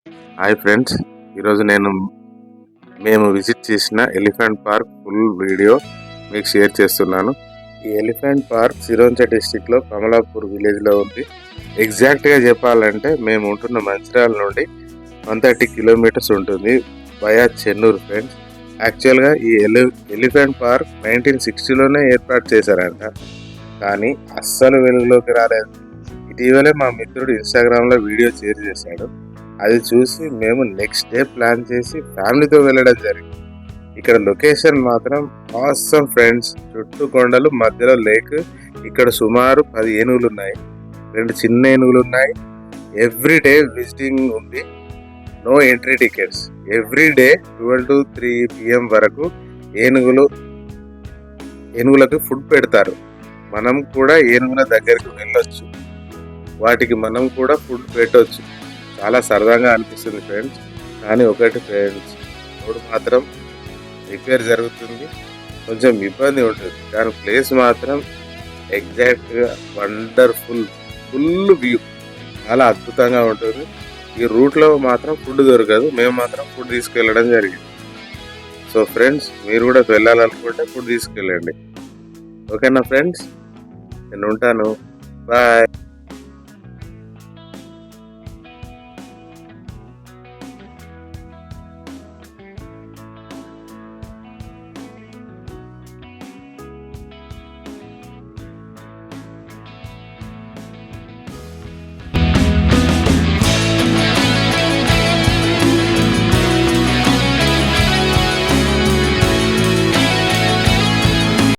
Hi friends, ఈరోజు మేము visit చేసిన ఎలిఫెంట్ పార్క్ ఫుల్ వీడియో మీకు షేర్ చేస్తున్నాను. ఈ ఎలిఫెంట్ పార్క్ సిరోంచ డిస్టిక్లో కమలాపూర్ విలేజ్లో ఉంది. ఎగ్జాక్ట్గా చెప్పాలంటే మేము ఉంటున్న మంచిర్యాల నుండి 130 కిలోమీటర్స్ ఉంటుంది వయా చెన్నూరు ఫ్రెండ్స్. యాక్చువల్గా ఈ ఎలిఫెంట్ పార్క్ 1960లోనే ఏర్పాటు చేశారంట, కానీ అస్సలు వెలుగులోకి రాలేదు. ఇటీవలే మా మిత్రుడు ఇన్స్టాగ్రామ్లో వీడియో షేర్ చేశాడు. అది చూసి మేము నెక్స్ట్ డే ప్లాన్ చేసి ఫ్యామిలీతో వెళ్ళడం జరిగింది. ఇక్కడ లొకేషన్ మాత్రం ఆసమ్ ఫ్రెండ్స్. చుట్టూ కొండలు, మధ్యలో లేక్. ఇక్కడ సుమారు 10 ఏనుగులు ఉన్నాయి, 2 చిన్న ఏనుగులు ఉన్నాయి. ఎవ్రీ డే విజిటింగ్ ఉంది. No entry tickets. Every day 12 to 3 PM వరకు ఏనుగులకు ఫుడ్ పెడతారు. మనం కూడా ఏనుగుల దగ్గరికి వెళ్ళొచ్చు, వాటికి మనం కూడా ఫుడ్ పెట్టవచ్చు. చాలా సరదాగా అనిపిస్తుంది ఫ్రెండ్స్. కానీ ఒకటి ఫ్రెండ్స్, రోడ్ మాత్రం రిపేర్ జరుగుతుంది, కొంచెం ఇబ్బంది ఉంటుంది. కానీ ప్లేస్ మాత్రం ఎగ్జాక్ట్గా వండర్ఫుల్, ఫుల్ వ్యూ, చాలా అద్భుతంగా ఉంటుంది. ఈ రూట్లో మాత్రం ఫుడ్ దొరకదు, మేము మాత్రం ఫుడ్ తీసుకెళ్ళడం జరిగింది. సో ఫ్రెండ్స్, మీరు కూడా వెళ్ళాలనుకుంటే ఫుడ్ తీసుకెళ్ళండి. ఓకేనా ఫ్రెండ్స్, నేను ఉంటాను. బాయ్.